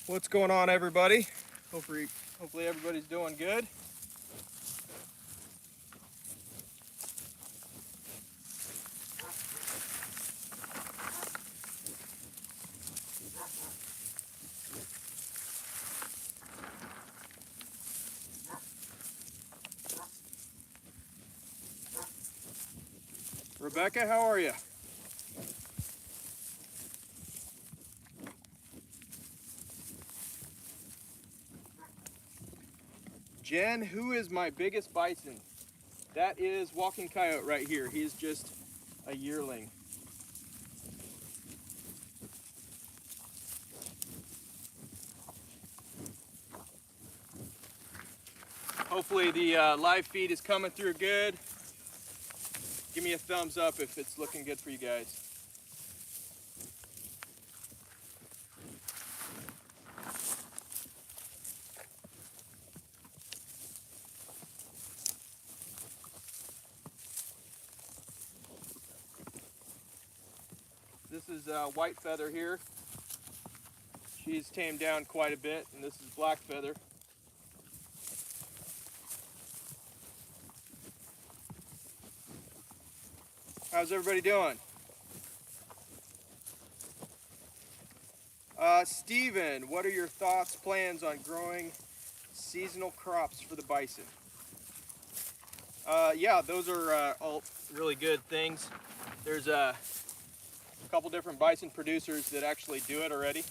What's going on, everybody? Hopefully everybody's doing good. Rebecca, how are you? Jen, who is my biggest bison? That is Walking Coyote right here. He's just a yearling. Hopefully the live feed is coming through good. Give me a thumbs up if it's looking good for you guys. This is White Feather here. She's tamed down quite a bit, and this is Black Feather. How's everybody doing? Steven, what are your thoughts, plans on growing seasonal crops for the bison? Yeah, those are all really good things. There's a couple different bison producers that actually do it already.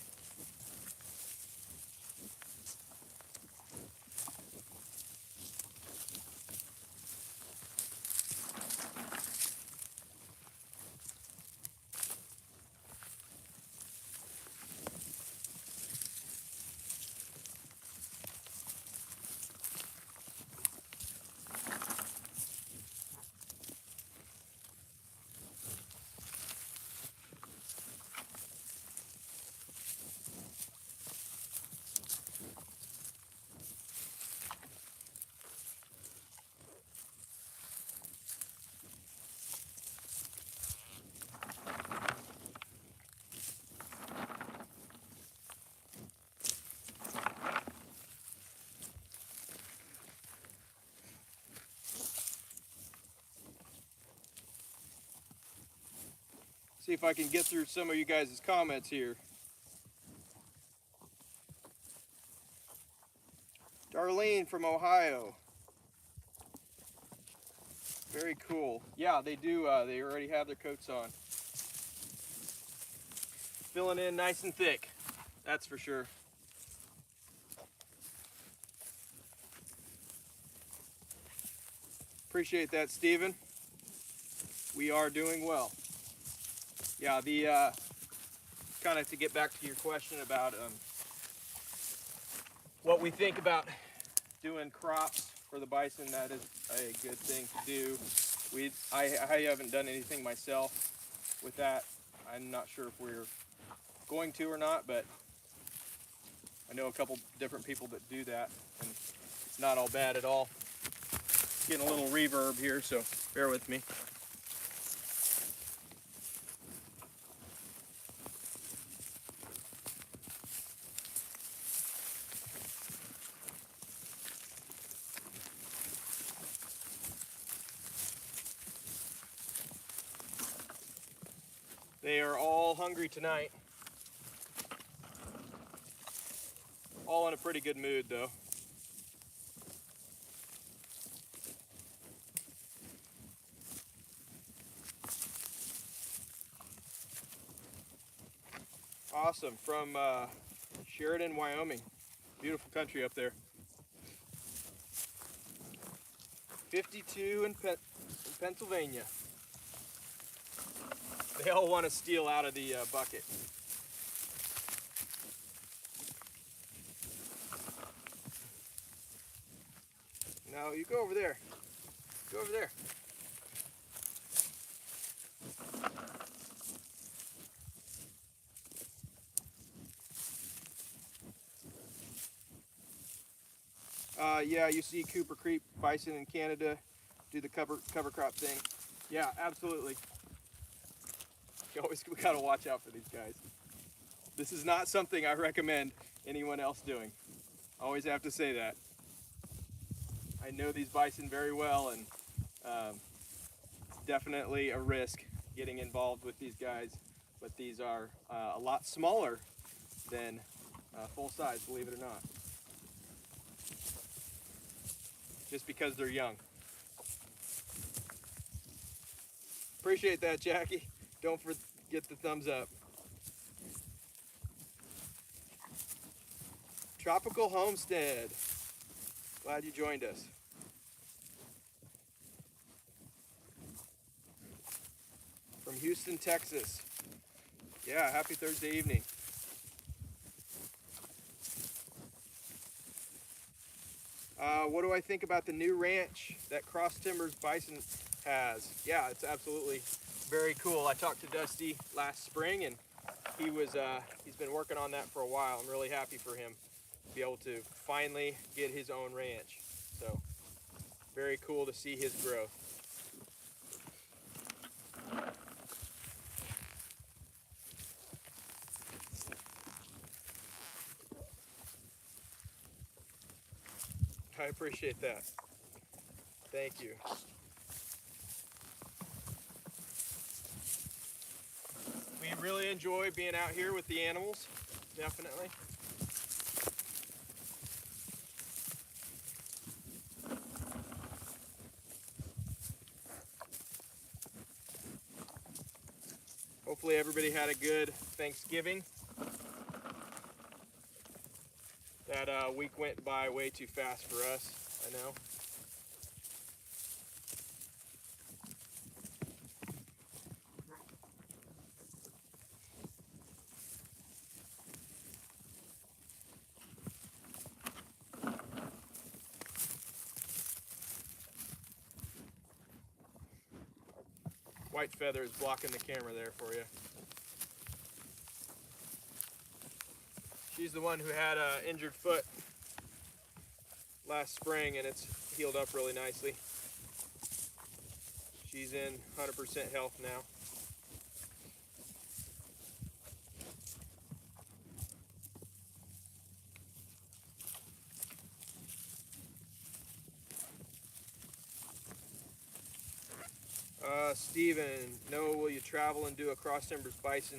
See if I can get through some of you guys' comments here. Darlene from Ohio. Very cool. Yeah, they do. They already have their coats on. Filling in nice and thick. That's for sure. Appreciate that, Steven. We are doing well. Yeah, the kind of to get back to your question about what we think about doing crops for the bison, that is a good thing to do. I haven't done anything myself with that. I'm not sure if we're going to or not, but I know a couple different people that do that, and it's not all bad at all. Getting a little reverb here, so bear with me. They are all hungry tonight. All in a pretty good mood, though. Awesome. From Sheridan, Wyoming. Beautiful country up there. 52 in Pennsylvania. They all want to steal out of the bucket. No, you go over there. Go over there. Yeah, you see Cooper Creek bison in Canada do the cover crop thing. Yeah, absolutely. We gotta watch out for these guys. This is not something I recommend anyone else doing. Always have to say that. I know these bison very well, and it's definitely a risk getting involved with these guys, but these are a lot smaller than full size, believe it or not. Just because they're young. Appreciate that, Jackie. Don't forget the thumbs up. Tropical Homestead. Glad you joined us. From Houston, Texas. Yeah, happy Thursday evening. What do I think about the new ranch that Cross Timbers Bison has? Yeah, it's absolutely very cool. I talked to Dusty last spring, and he's been working on that for a while. I'm really happy for him to be able to finally get his own ranch. So, very cool to see his growth. I appreciate that. Thank you. We really enjoy being out here with the animals, definitely. Hopefully everybody had a good Thanksgiving. That week went by way too fast for us, I know. White feather is blocking the camera there for you. She's the one who had an injured foot last spring, and it's healed up really nicely. She's in 100% health now. Steven, Noah, will you travel and do a Cross Timbers Bison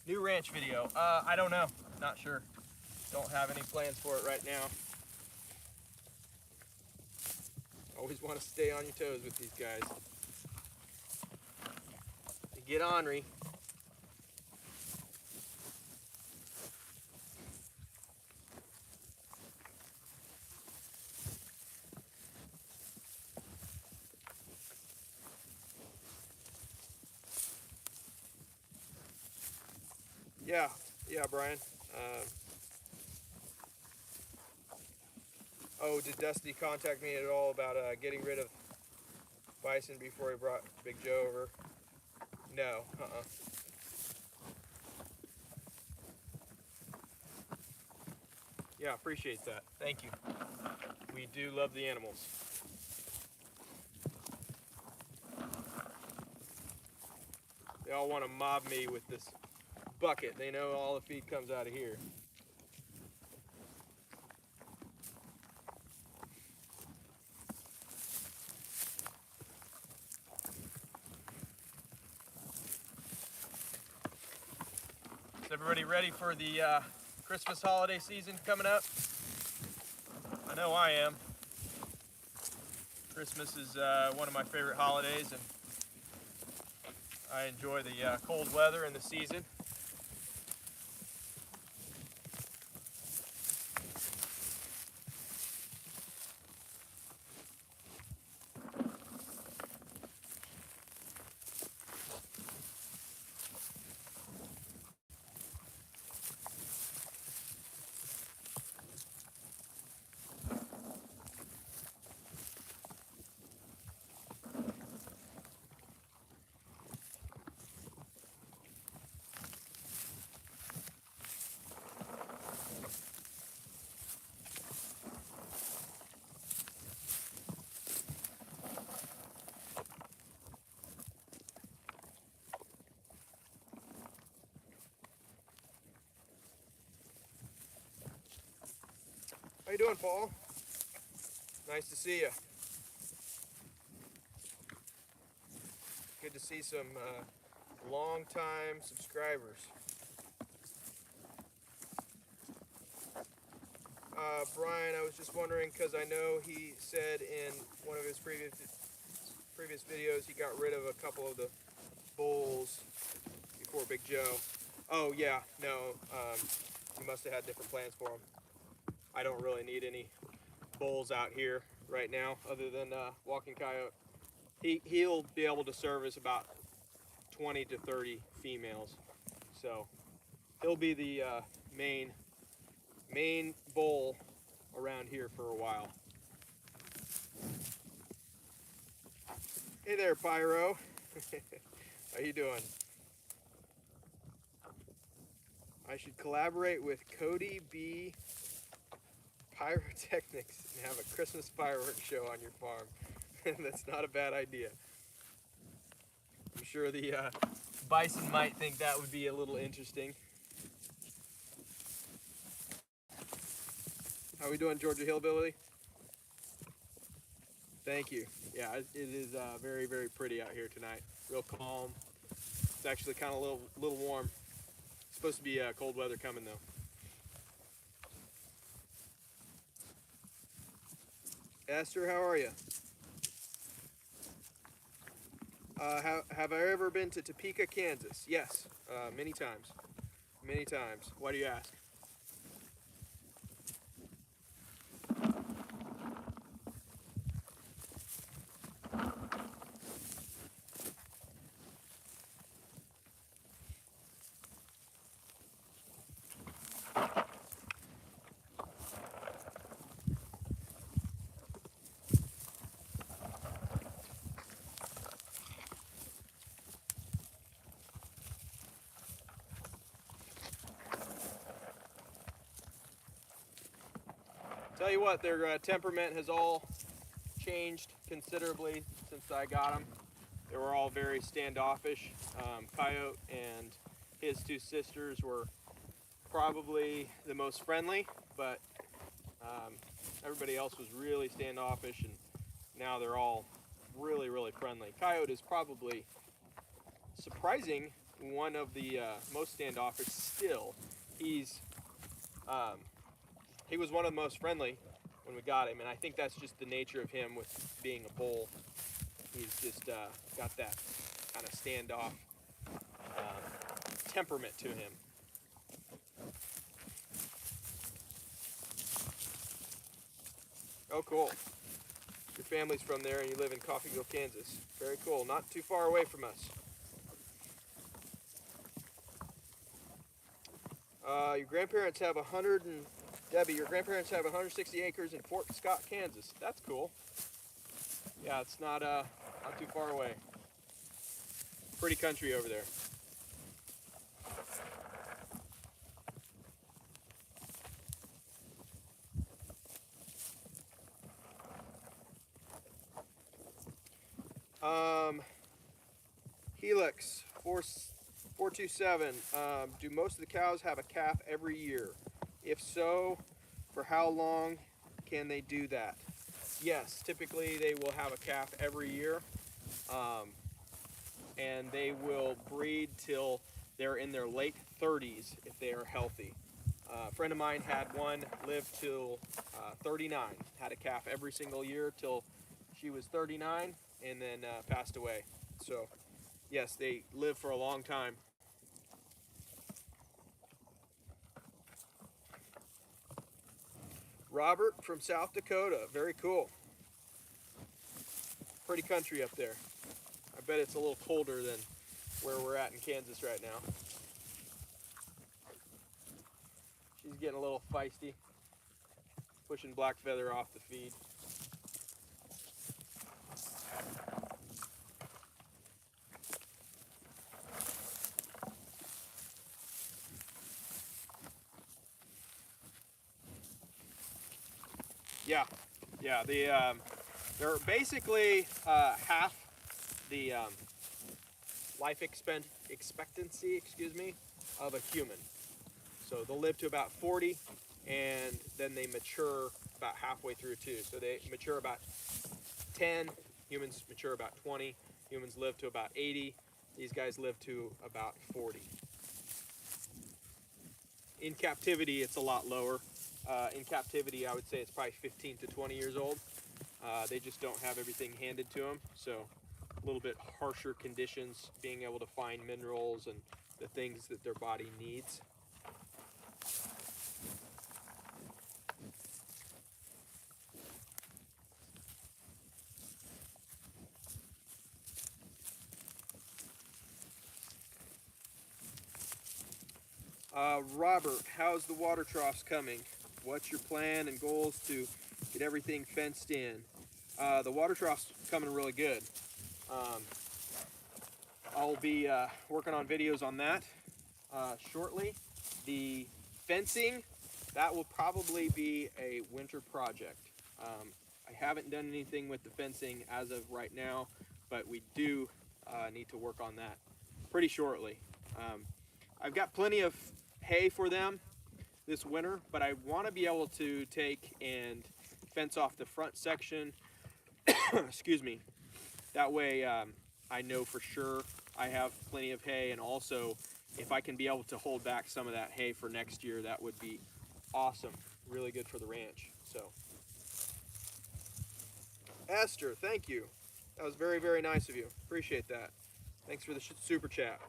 new ranch video? I don't know. Not sure. Don't have any plans for it right now. Always want to stay on your toes with these guys. You get ornery. Yeah, Brian. Oh, did Dusty contact me at all about getting rid of Bison before he brought Big Joe over? No, Yeah, appreciate that. Thank you. We do love the animals. They all want to mob me with this bucket. They know all the feed comes out of here. Is everybody ready for the Christmas holiday season coming up? I know I am. Christmas is one of my favorite holidays, and I enjoy the cold weather and the season. you doing, Paul? Nice to see you. Good to see some long-time subscribers. Brian, I was just wondering, because I know he said in one of his previous videos he got rid of a couple of the bulls before Big Joe. Oh yeah, no, he must have had different plans for him. I don't really need any bulls out here right now other than walking coyote. He'll be able to service about 20 to 30 females, so he'll be the main bull around here for a while. Hey there, Pyro. How you doing? I should collaborate with Cody B. Pyrotechnics and have a Christmas fireworks show on your farm. That's not a bad idea. I'm sure the Bison might think that would be a little interesting. How we doing, Georgia Hillbilly? Thank you. Yeah, it is very, very pretty out here tonight. Real calm. It's actually kind of a little warm. It's supposed to be cold weather coming though. Esther, how are you? Have I ever been to Topeka, Kansas? Yes, many times. Many times. Why do you ask? Tell you what, their temperament has all changed considerably since I got them. They were all very standoffish. Coyote and his two sisters were probably the most friendly, but everybody else was really standoffish, and now they're all really, really friendly. Coyote is probably, surprising, one of the most standoffish still. He was one of the most friendly when we got him, and I think that's just the nature of him with being a bull. He's just got that kind of standoff temperament to him. Oh, cool. Your family's from there and you live in Coffeyville, Kansas. Very cool. Not too far away from us. Your grandparents have Debbie, your grandparents have 160 acres in Fort Scott, Kansas. That's cool. Yeah, it's not too far away. Pretty country over there. Helix 427. Do most of the cows have a calf every year? If so, for how long can they do that? Yes, typically they will have a calf every year, and they will breed till they're in their late 30s if they are healthy. A friend of mine had one live till 39, had a calf every single year till she was 39, and then passed away. So yes, they live for a long time. Robert from South Dakota, very cool. Pretty country up there. I bet it's a little colder than where we're at in Kansas right now. She's getting a little feisty, pushing black feather off the feed. Yeah, they're basically half the life expectancy, of a human. So they'll live to about 40, and then they mature about halfway through too. So they mature about 10. Humans mature about 20. Humans live to about 80. These guys live to about 40. In captivity, it's a lot lower. In captivity, I would say it's probably 15 to 20 years old. They just don't have everything handed to them, so a little bit harsher conditions, being able to find minerals and the things that their body needs. Robert, how's the water troughs coming? What's your plan and goals to get everything fenced in? The water trough's coming really good. I'll be working on videos on that shortly. The fencing, that will probably be a winter project. I haven't done anything with the fencing as of right now, but we do need to work on that pretty shortly. I've got plenty of hay for them this winter, but I want to be able to take and fence off the front section. Excuse me. That way I know for sure I have plenty of hay, and also if I can be able to hold back some of that hay for next year, that would be awesome. Really good for the ranch. So, Esther, thank you. That was very, very nice of you. Appreciate that. Thanks for the super chat.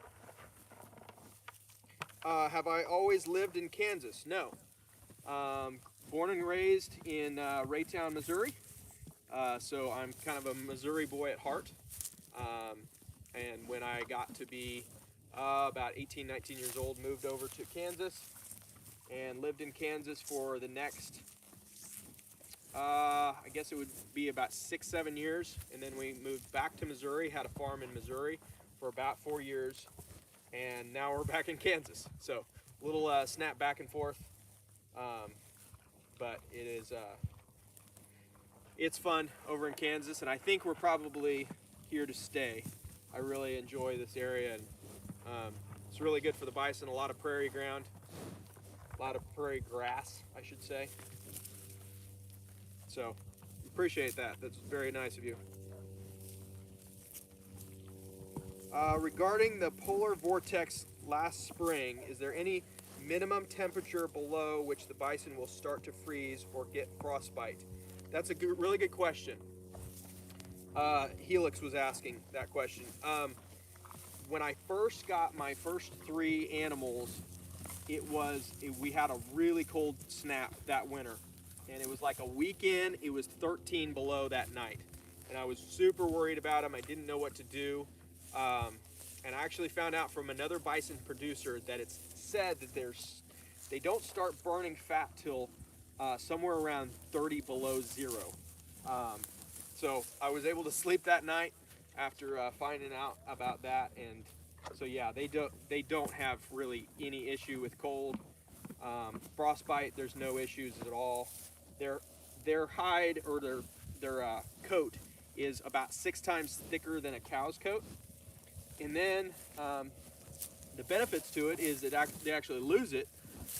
Have I always lived in Kansas? No. Born and raised in Raytown, Missouri. So I'm kind of a Missouri boy at heart. And when I got to be about 18, 19 years old, moved over to Kansas and lived in Kansas for the next, I guess it would be about 6-7 years. And then we moved back to Missouri, had a farm in Missouri for about 4 years. And now we're back in Kansas. So a little snap back and forth. But it is, it's fun over in Kansas, and I think we're probably here to stay. I really enjoy this area, and it's really good for the bison. A lot of prairie ground, a lot of prairie grass, I should say. So appreciate that. That's very nice of you. Regarding the polar vortex last spring, is there any minimum temperature below which the bison will start to freeze or get frostbite? That's a really good question. Helix was asking that question. When I first got my first 3 animals, we had a really cold snap that winter. And it was like a weekend, it was 13 below that night. And I was super worried about them. I didn't know what to do. And I actually found out from another bison producer that it's said that they don't start burning fat till somewhere around 30 below zero. So I was able to sleep that night after finding out about that, and so yeah, they don't have really any issue with cold. Frostbite, there's no issues at all. Their hide, or their coat, is about 6 times thicker than a cow's coat. And then the benefits to it is that they actually lose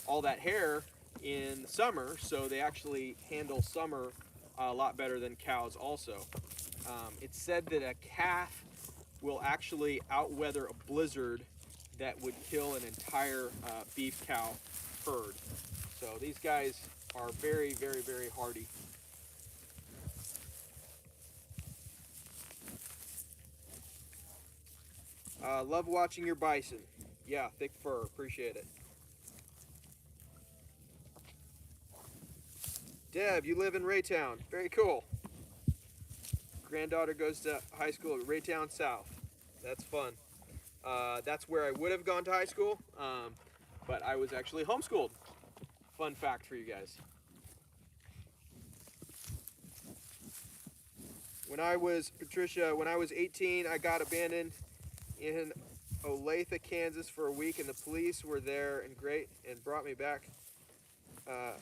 all that hair in the summer, so they actually handle summer a lot better than cows also. It's said that a calf will actually outweather a blizzard that would kill an entire beef cow herd. So these guys are very, very, very hardy. Love watching your bison. Yeah, thick fur. Appreciate it. Deb, you live in Raytown. Very cool. Granddaughter goes to high school at Raytown South. That's fun. That's where I would have gone to high school, but I was actually homeschooled. Fun fact for you guys. Patricia, when I was 18, I got abandoned in Olathe, Kansas for a week, and the police were there and great and brought me back a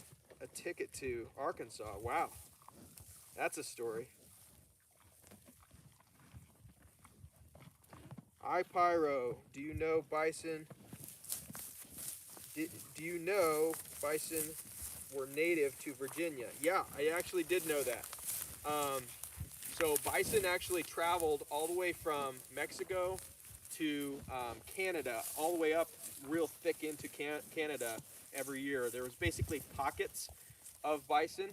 ticket to Arkansas. Wow, that's a story. Pyro, do you know bison were native to Virginia. Yeah, I actually did know that. So bison actually traveled all the way from Mexico to Canada, all the way up real thick into Canada every year. There was basically pockets of bison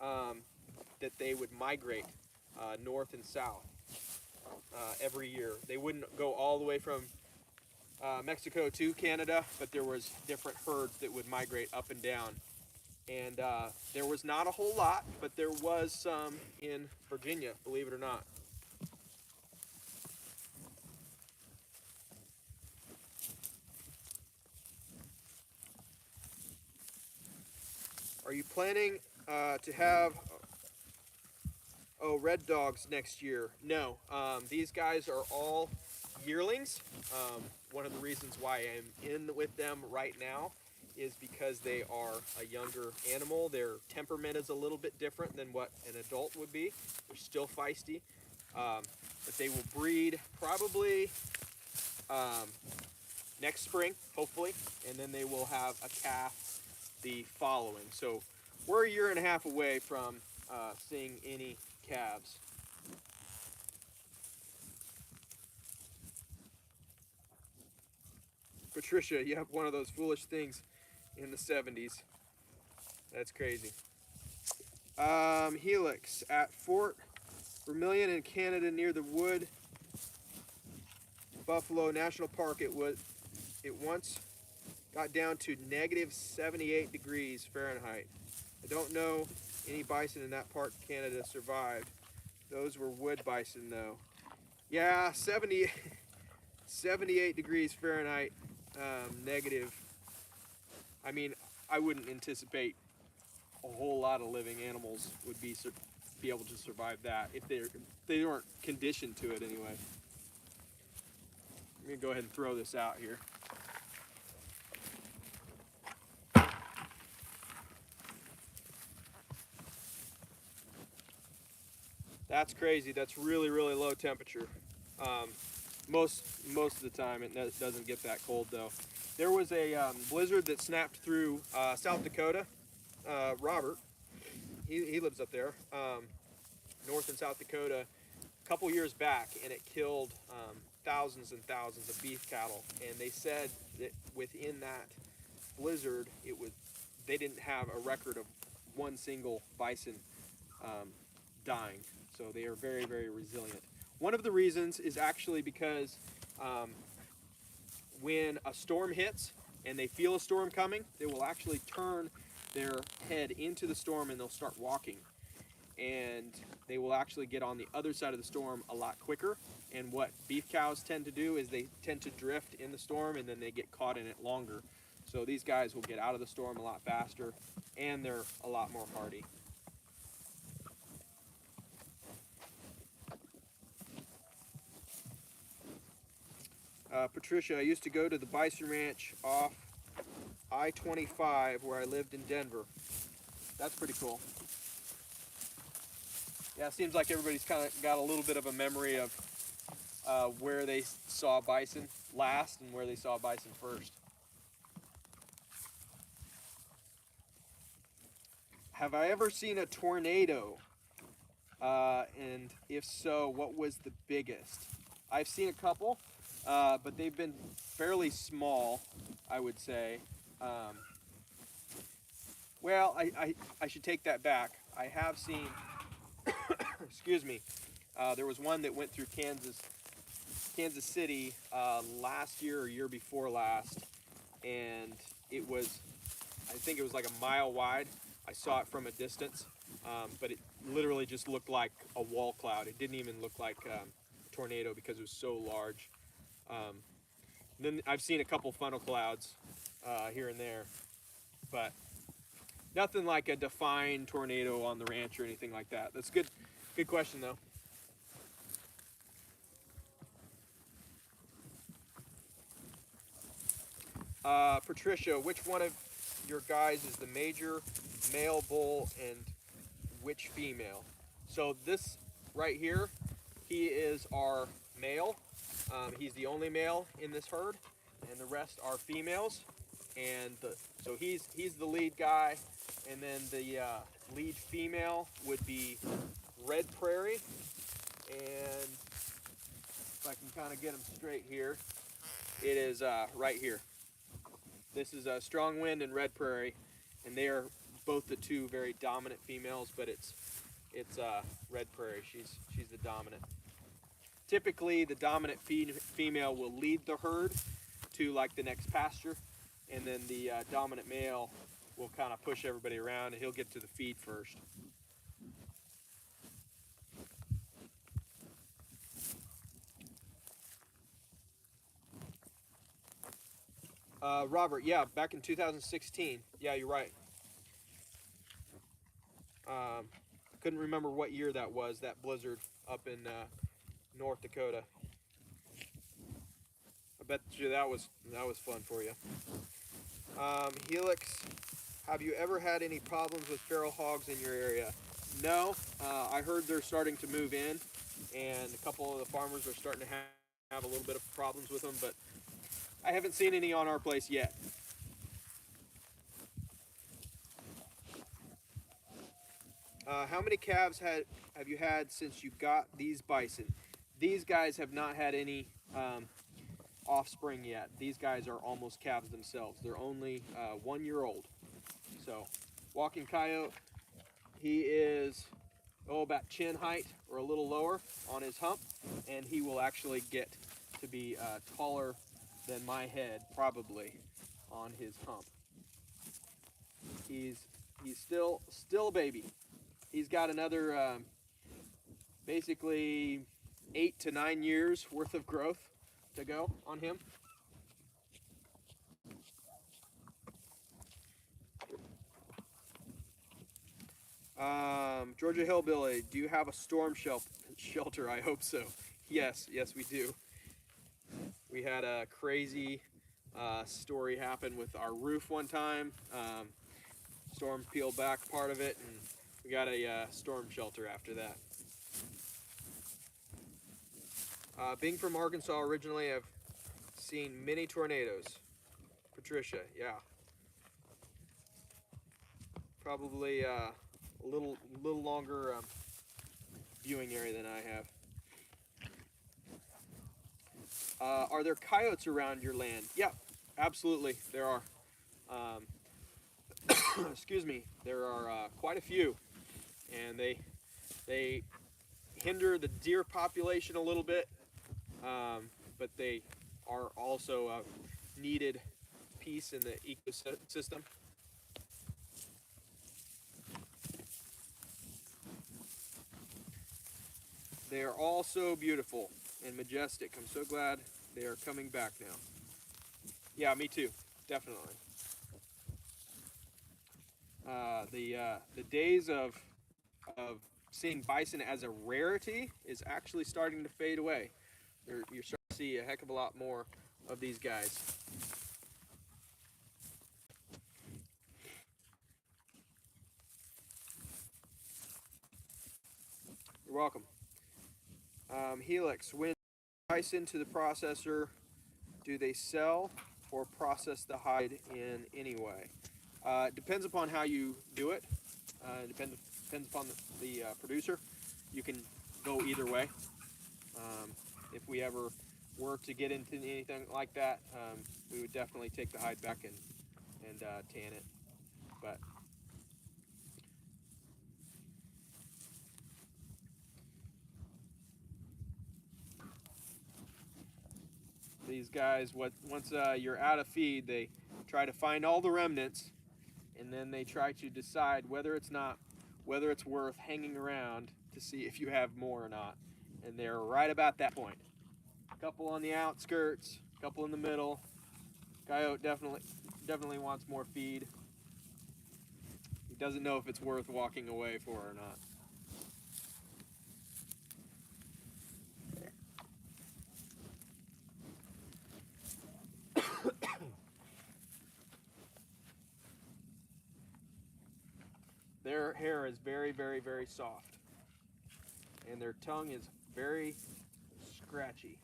that they would migrate north and south every year. They wouldn't go all the way from Mexico to Canada, but there was different herds that would migrate up and down. And there was not a whole lot, but there was some in Virginia, believe it or not. Are you planning to have red dogs next year? No, these guys are all yearlings. One of the reasons why I'm in with them right now is because they are a younger animal. Their temperament is a little bit different than what an adult would be. They're still feisty, but they will breed probably next spring, hopefully, and then they will have a calf the following. So we're a year and a half away from seeing any calves. Patricia, you have one of those foolish things in the 70s. That's crazy. Helix at Fort Vermilion in Canada near the Wood Buffalo National Park. It once got down to negative 78 degrees Fahrenheit. I don't know any bison in that part of Canada survived. Those were wood bison though. Yeah, 78 degrees Fahrenheit negative. I mean, I wouldn't anticipate a whole lot of living animals would be able to survive that if they weren't conditioned to it anyway. I'm gonna go ahead and throw this out here. That's crazy. That's really, really low temperature. Most of the time it doesn't get that cold though. There was a blizzard that snapped through South Dakota. Robert, he lives up there, North and South Dakota, a couple years back, and it killed thousands and thousands of beef cattle. And they said that within that blizzard, they didn't have a record of one single bison dying. So they are very, very resilient. One of the reasons is actually because when a storm hits and they feel a storm coming, they will actually turn their head into the storm and they'll start walking. And they will actually get on the other side of the storm a lot quicker. And what beef cows tend to do is they tend to drift in the storm and then they get caught in it longer. So these guys will get out of the storm a lot faster and they're a lot more hardy. Patricia, I used to go to the Bison Ranch off I-25 where I lived in Denver. That's pretty cool. Yeah, it seems like everybody's kind of got a little bit of a memory of where they saw bison last and where they saw bison first. Have I ever seen a tornado? And if so, what was the biggest? I've seen a couple, but they've been fairly small, I would say. Well, I should take that back. I have seen, excuse me, there was one that went through Kansas City last year or year before last, and it was, I think it was like a mile wide. I saw it from a distance, but it literally just looked like a wall cloud. It didn't even look like a tornado because it was so large. Then I've seen a couple funnel clouds here and there, but nothing like a defined tornado on the ranch or anything like that. That's good. Good question though. Patricia, which one of your guys is the major male bull and which female? So this right here, he is our male. He's the only male in this herd, and the rest are females. And so he's the lead guy. And then the lead female would be Red Prairie. And if I can kind of get them straight here, it is right here. This is Strong Wind and Red Prairie, and they are both the two very dominant females, but it's Red Prairie. She's the dominant. Typically, the dominant female will lead the herd to like the next pasture, and then the dominant male will kind of push everybody around, and he'll get to the feed first. Robert, yeah, back in 2016. Yeah, you're right. I couldn't remember what year that was, that blizzard up in North Dakota. I bet you that was fun for you. Helix, have you ever had any problems with feral hogs in your area? No, I heard they're starting to move in, and a couple of the farmers are starting to have a little bit of problems with them, but I haven't seen any on our place yet. How many calves have you had since you got these bison? These guys have not had any offspring yet. These guys are almost calves themselves. They're only 1 year old. So, walking coyote, he is about chin height or a little lower on his hump, and he will actually get to be taller than my head probably on his hump. He's still a baby. He's got another basically 8 to 9 years worth of growth to go on him. Georgia Hillbilly, do you have a storm shelter? I hope so. Yes, we do. We had a crazy story happen with our roof one time. Storm peeled back part of it, and we got a storm shelter after that. Being from Arkansas originally, I've seen many tornadoes. Patricia, yeah. Probably a little longer viewing area than I have. Are there coyotes around your land? Yeah, absolutely, there are. Excuse me, there are quite a few, and they hinder the deer population a little bit, but they are also a needed piece in the ecosystem. They are all so beautiful and majestic. I'm so glad they are coming back now. Yeah, me too, definitely. The days of seeing bison as a rarity is actually starting to fade away. You're starting to see a heck of a lot more of these guys. You're welcome. Helix, when bison to the processor, do they sell or process the hide in any way? Depends upon how you do it. Depends upon the producer. You can go either way. If we ever were to get into anything like that, we would definitely take the hide back and tan it. But these guys, once you're out of feed, they try to find all the remnants, and then they try to decide whether it's worth hanging around to see if you have more or not. And they're right about that point. A couple on the outskirts, a couple in the middle. Coyote definitely wants more feed. He doesn't know if it's worth walking away for or not. Their hair is very, very, very soft, and their tongue is very scratchy.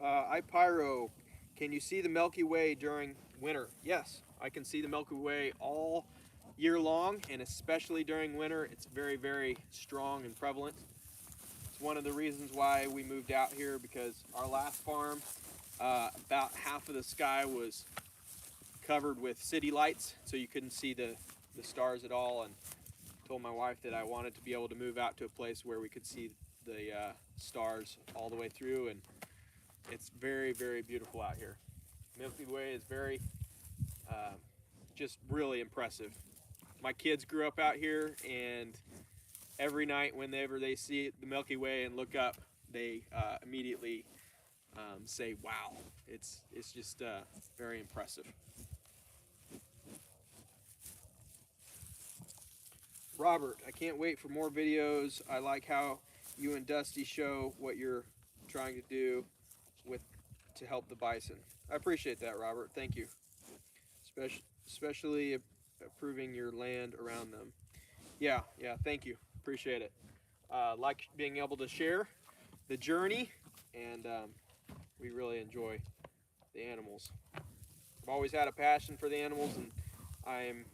iPyro, can you see the Milky Way during winter? Yes, I can see the Milky Way all year long, and especially during winter. It's very, very strong and prevalent. It's one of the reasons why we moved out here, because our last farm, about half of the sky was covered with city lights, so you couldn't see the stars at all. And told my wife that I wanted to be able to move out to a place where we could see the stars all the way through, and it's very, very beautiful out here. Milky Way is very, just really impressive. My kids grew up out here, and every night whenever they see the Milky Way and look up, they immediately say, wow. It's just very impressive. Robert, I can't wait for more videos. I like how you and Dusty show what you're trying to do to help the bison. I appreciate that, Robert. Thank you. Especially approving your land around them. Yeah, thank you. Appreciate it. Like being able to share the journey, and we really enjoy the animals. I've always had a passion for the animals, and I'm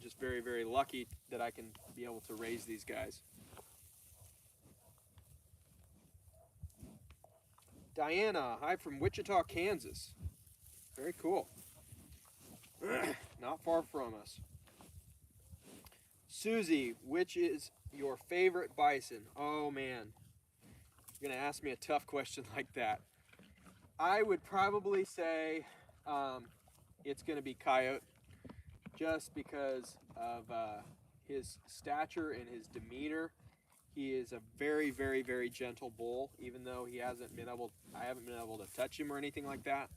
just very, very lucky that I can be able to raise these guys. Diana, hi from Wichita, Kansas. Very cool. Not far from us. Susie, which is your favorite bison? Oh man, you're gonna ask me a tough question like that. I would probably say it's gonna be Coyote, just because of his stature and his demeanor. He is a very, very, very gentle bull, even though I haven't been able to touch him or anything like that.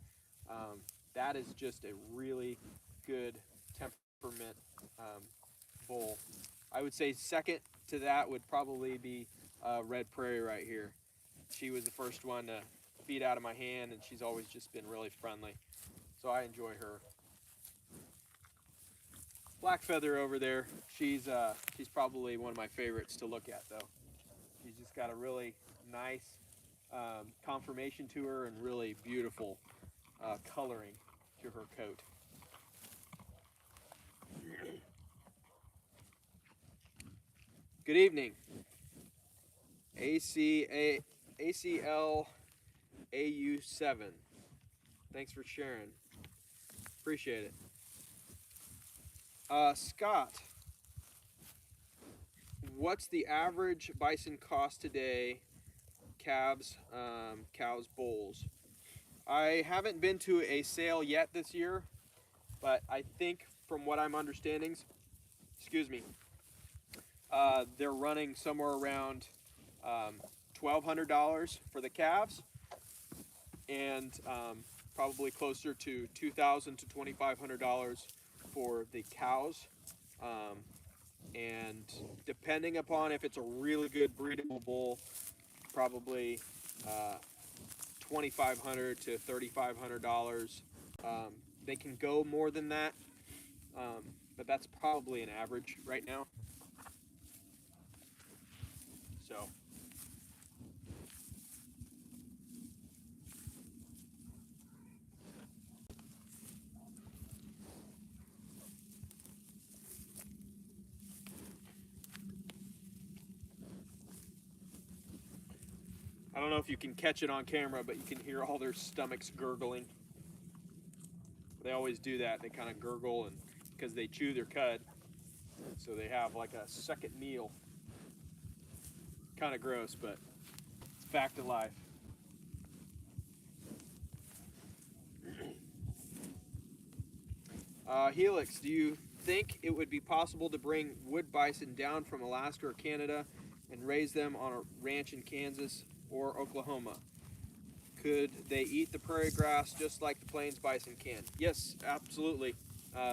That is just a really good temperament bull. I would say second to that would probably be Red Prairie right here. She was the first one to feed out of my hand, and she's always just been really friendly. So I enjoy her. Black Feather over there, she's probably one of my favorites to look at though. She's just got a really nice conformation to her, and really beautiful coloring to her coat. Good evening. ACLAU7. Thanks for sharing. Appreciate it. Scott, what's the average bison cost today? Calves bulls. I haven't been to a sale yet this year, but I think from what I'm understanding, they're running somewhere around $1,200 for the calves, and probably closer to $2,000 to $2,500 for the cows. And depending upon if it's a really good breedable bull, probably $2,500 to $3,500. They can go more than that, but that's probably an average right now. So. I don't know if you can catch it on camera, but you can hear all their stomachs gurgling. They always do that. They kind of gurgle, and because they chew their cud, so they have like a second meal. Kind of gross, but it's fact of life. Helix, do you think it would be possible to bring wood bison down from Alaska or Canada and raise them on a ranch in Kansas or Oklahoma? Could they eat the prairie grass just like the plains bison can? Yes, absolutely.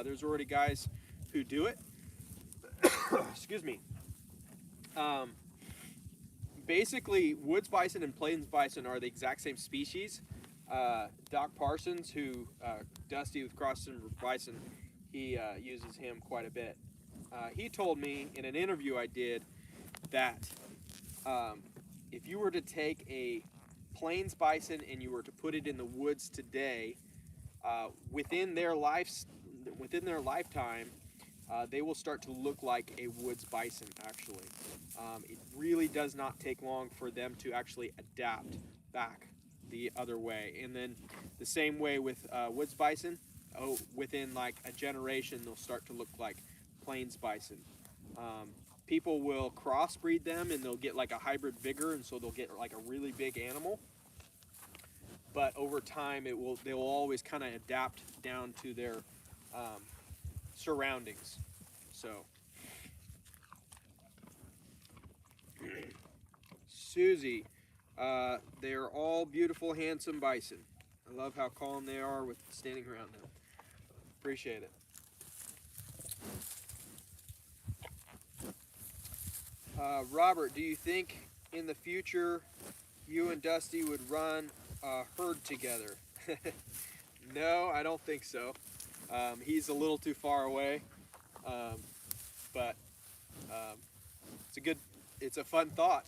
There's already guys who do it. Excuse me. Basically, woods bison and plains bison are the exact same species. Doc Parsons, who Dusty with Cross Timber Bison, he uses him quite a bit. He told me in an interview I did that if you were to take a plains bison and you were to put it in the woods today, within their lifetime, they will start to look like a woods bison. Actually, it really does not take long for them to actually adapt back the other way. And then the same way with woods bison. Oh, within like a generation, they'll start to look like plains bison. People will crossbreed them and they'll get like a hybrid vigor, and so they'll get like a really big animal. But over time, they'll always kind of adapt down to their surroundings. So, Susie, they're all beautiful, handsome bison. I love how calm they are with standing around them. Appreciate it. Robert, do you think in the future you and Dusty would run a herd together? No, I don't think so. He's a little too far away, but it's a fun thought.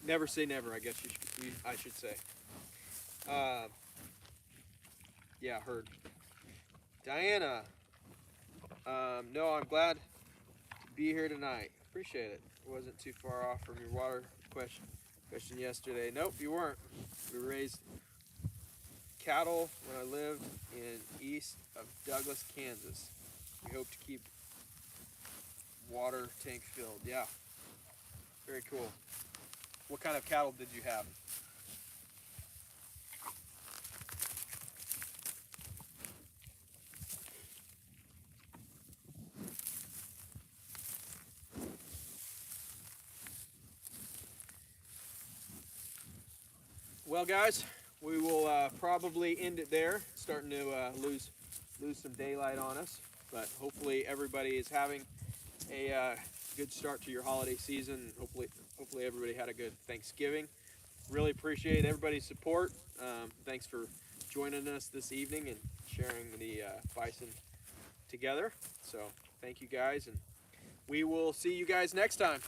Never say never, I guess I should say. Yeah, herd. Diana, no, I'm glad to be here tonight. Appreciate it. Wasn't too far off from your water question yesterday. Nope, you weren't. We raised cattle when I lived in east of Douglas, Kansas. We hope to keep water tank filled. Yeah, very cool. What kind of cattle did you have? Well, guys, we will probably end it there. It's starting to lose some daylight on us, but hopefully everybody is having a good start to your holiday season. Hopefully everybody had a good Thanksgiving. Really appreciate everybody's support. Thanks for joining us this evening and sharing the bison together. So thank you guys, and we will see you guys next time.